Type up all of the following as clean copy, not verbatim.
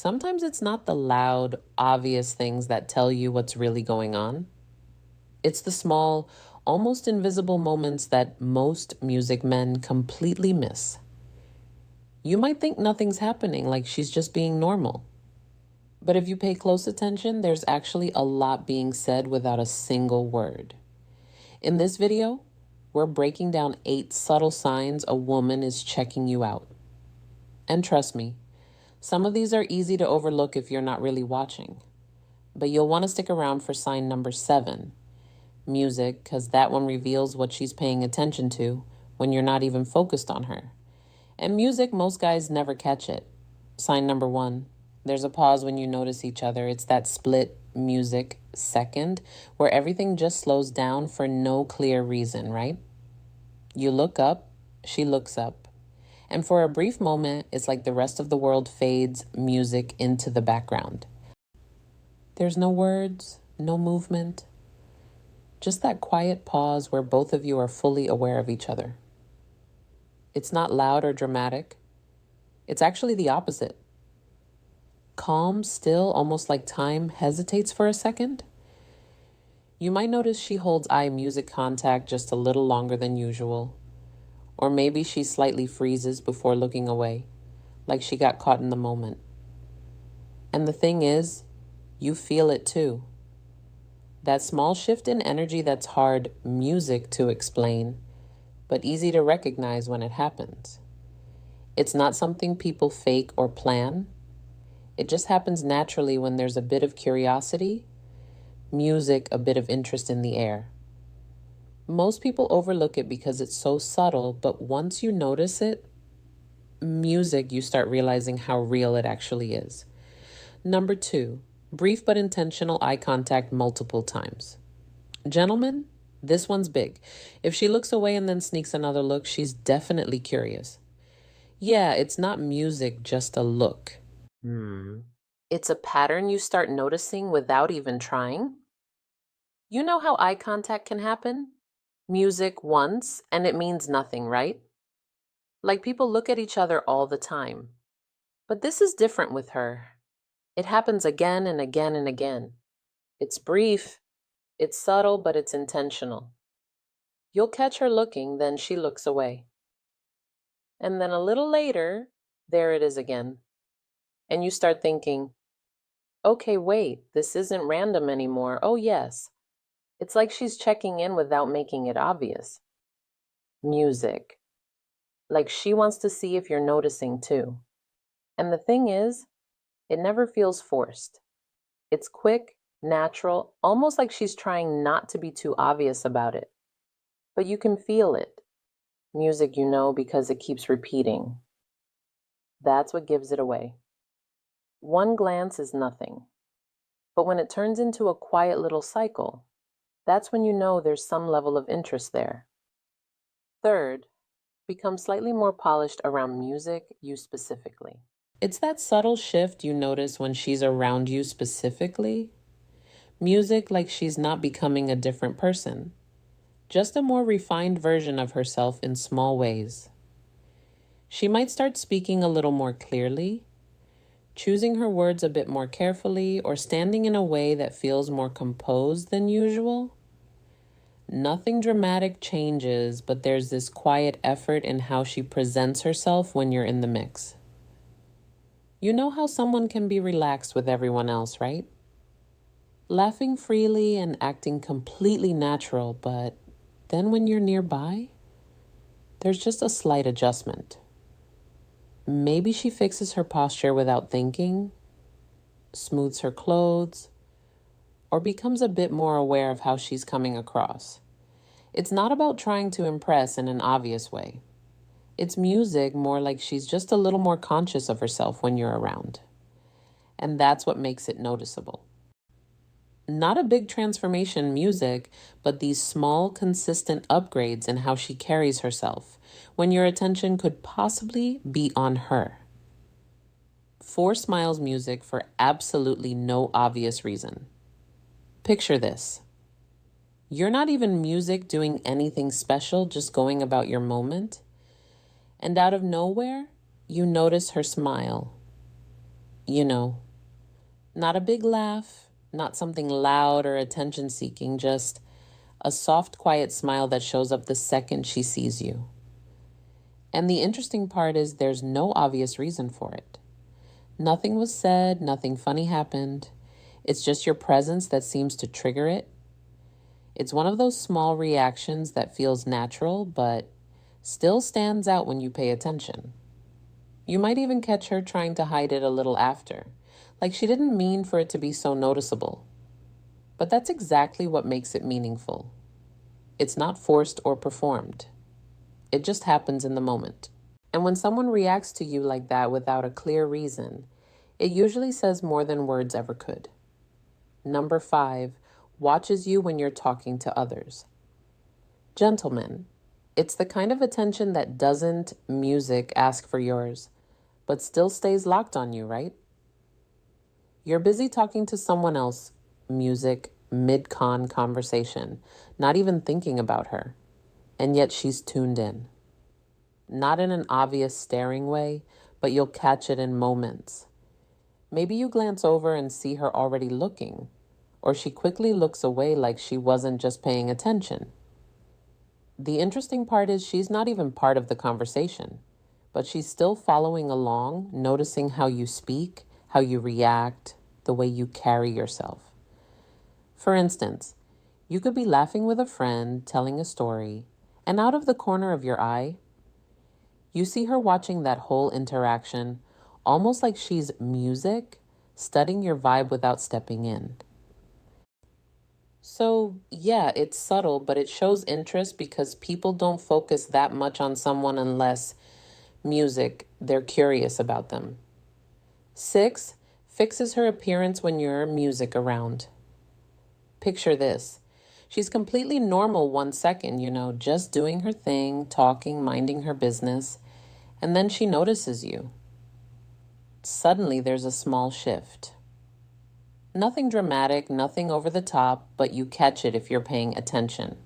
Sometimes it's not the loud, obvious things that tell you what's really going on. It's the small, almost invisible moments that most music men completely miss. You might think nothing's happening, like she's just being normal. But if you pay close attention, there's actually a lot being said without a single word. In this video, we're breaking down 8 subtle signs a woman is checking you out. And trust me, some of these are easy to overlook if you're not really watching. But you'll want to stick around for sign number 7, music, because that one reveals what she's paying attention to when you're not even focused on her. And music, most guys never catch it. Sign number 1, there's a pause when you notice each other. It's that split music second where everything just slows down for no clear reason, right? You look up, she looks up. And for a brief moment, it's like the rest of the world fades music into the background. There's no words, no movement, just that quiet pause where both of you are fully aware of each other. It's not loud or dramatic. It's actually the opposite. Calm, still, almost like time hesitates for a second. You might notice she holds eye music contact just a little longer than usual. Or maybe she slightly freezes before looking away, like she got caught in the moment. And the thing is, you feel it too. That small shift in energy that's hard music to explain, but easy to recognize when it happens. It's not something people fake or plan. It just happens naturally when there's a bit of curiosity, music, a bit of interest in the air. Most people overlook it because it's so subtle, but once you notice it, music, you start realizing how real it actually is. Number 2, brief but intentional eye contact multiple times. Gentlemen, this one's big. If she looks away and then sneaks another look, she's definitely curious. Yeah, it's not music, just a look. It's a pattern you start noticing without even trying. You know how eye contact can happen? Music once, and it means nothing, right? Like people look at each other all the time. But this is different with her. It happens again and again and again. It's brief, it's subtle, but it's intentional. You'll catch her looking, then she looks away. And then a little later, there it is again. And you start thinking, okay, wait, this isn't random anymore. Oh, yes. It's like she's checking in without making it obvious. Music. Like she wants to see if you're noticing too. And the thing is, it never feels forced. It's quick, natural, almost like she's trying not to be too obvious about it. But you can feel it. Music, you know, because it keeps repeating. That's what gives it away. One glance is nothing. But when it turns into a quiet little cycle, that's when you know there's some level of interest there. Third, become slightly more polished around music, you specifically. It's that subtle shift you notice when she's around you specifically. Music, like she's not becoming a different person, just a more refined version of herself in small ways. She might start speaking a little more clearly, choosing her words a bit more carefully, or standing in a way that feels more composed than usual. Nothing dramatic changes, but there's this quiet effort in how she presents herself when you're in the mix. You know how someone can be relaxed with everyone else, right? Laughing freely and acting completely natural, but then when you're nearby, there's just a slight adjustment. Maybe she fixes her posture without thinking, smooths her clothes, or becomes a bit more aware of how she's coming across. It's not about trying to impress in an obvious way. It's music, more like she's just a little more conscious of herself when you're around. And that's what makes it noticeable. Not a big transformation music, but these small, consistent upgrades in how she carries herself when your attention could possibly be on her. 4 smiles music for absolutely no obvious reason. Picture this. You're not even music doing anything special, just going about your moment. And out of nowhere, you notice her smile. you know, not a big laugh, not something loud or attention seeking, just a soft, quiet smile that shows up the second she sees you. And the interesting part is there's no obvious reason for it. Nothing was said, nothing funny happened. It's just your presence that seems to trigger it. It's one of those small reactions that feels natural, but still stands out when you pay attention. You might even catch her trying to hide it a little after, like she didn't mean for it to be so noticeable. But that's exactly what makes it meaningful. It's not forced or performed. It just happens in the moment. And when someone reacts to you like that without a clear reason, it usually says more than words ever could. Number 5, watches you when you're talking to others. Gentlemen, it's the kind of attention that doesn't music ask for yours, but still stays locked on you, right? You're busy talking to someone else, music, mid-con conversation, not even thinking about her, and yet she's tuned in. Not in an obvious staring way, but you'll catch it in moments. Maybe you glance over and see her already looking, or she quickly looks away like she wasn't just paying attention. The interesting part is she's not even part of the conversation, but she's still following along, noticing how you speak, how you react, the way you carry yourself. For instance, you could be laughing with a friend, telling a story, and out of the corner of your eye, you see her watching that whole interaction, almost like she's music, studying your vibe without stepping in. So, yeah, it's subtle, but it shows interest because people don't focus that much on someone unless music, they're curious about them. 6, fixes her appearance when you're music around. Picture this. She's completely normal 1 second, just doing her thing, talking, minding her business, and then she notices you. Suddenly, there's a small shift. Nothing dramatic, nothing over the top, but you catch it if you're paying attention.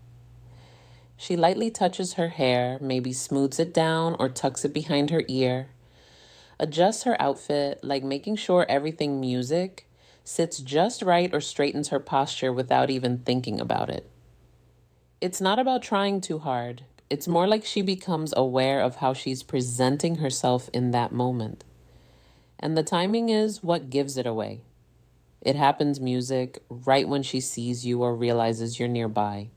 She lightly touches her hair, maybe smooths it down or tucks it behind her ear, adjusts her outfit, like making sure everything music sits just right or straightens her posture without even thinking about it. It's not about trying too hard. It's more like she becomes aware of how she's presenting herself in that moment. And the timing is what gives it away. It happens music right when she sees you or realizes you're nearby.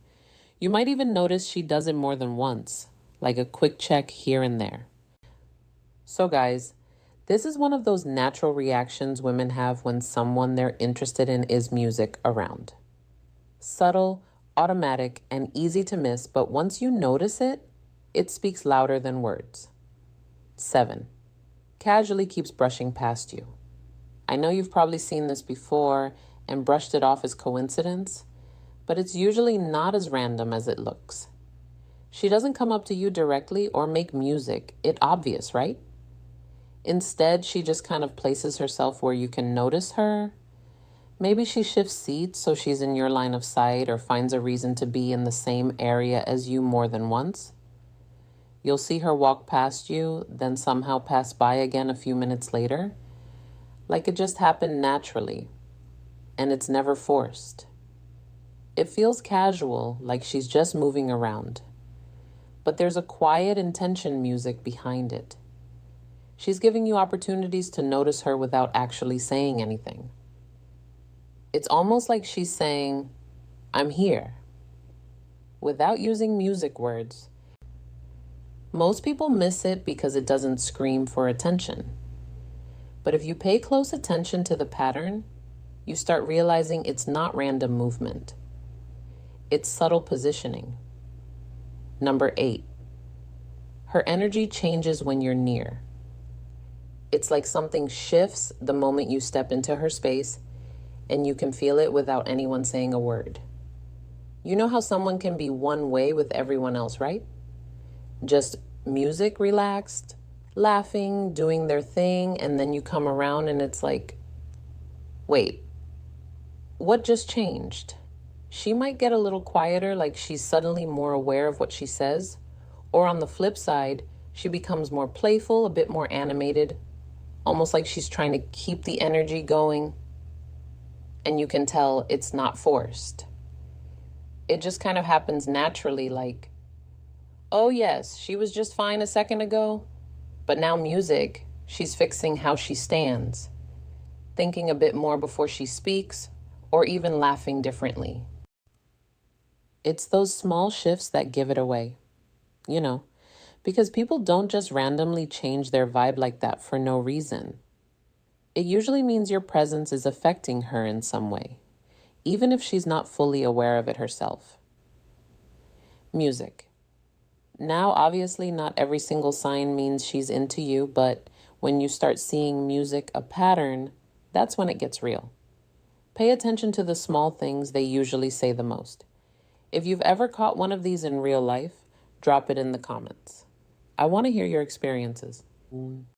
You might even notice she does it more than once, like a quick check here and there. So guys, this is one of those natural reactions women have when someone they're interested in is music around. Subtle, automatic, and easy to miss, but once you notice it, it speaks louder than words. 7, casually keeps brushing past you. I know you've probably seen this before and brushed it off as coincidence, but it's usually not as random as it looks. She doesn't come up to you directly or make music. It's obvious, right? Instead, she just kind of places herself where you can notice her. Maybe she shifts seats so she's in your line of sight or finds a reason to be in the same area as you more than once. You'll see her walk past you, then somehow pass by again a few minutes later, like it just happened naturally, and it's never forced. It feels casual, like she's just moving around, but there's a quiet intention music behind it. She's giving you opportunities to notice her without actually saying anything. It's almost like she's saying, "I'm here," without using music words. Most people miss it because it doesn't scream for attention. But if you pay close attention to the pattern, you start realizing it's not random movement. It's subtle positioning. Number 8, her energy changes when you're near. It's like something shifts the moment you step into her space, and you can feel it without anyone saying a word. You know how someone can be one way with everyone else, right? Just music relaxed, laughing, doing their thing, and then you come around and it's like, wait, what just changed? She might get a little quieter, like she's suddenly more aware of what she says, or on the flip side, she becomes more playful, a bit more animated, almost like she's trying to keep the energy going, and you can tell it's not forced. It just kind of happens naturally, like, oh, yes, she was just fine a second ago, but now music, she's fixing how she stands, thinking a bit more before she speaks, or even laughing differently. It's those small shifts that give it away, you know, because people don't just randomly change their vibe like that for no reason. It usually means your presence is affecting her in some way, even if she's not fully aware of it herself. Music. Now, obviously, not every single sign means she's into you, but when you start seeing music a pattern, that's when it gets real. Pay attention to the small things they usually say the most. If you've ever caught one of these in real life, drop it in the comments. I want to hear your experiences.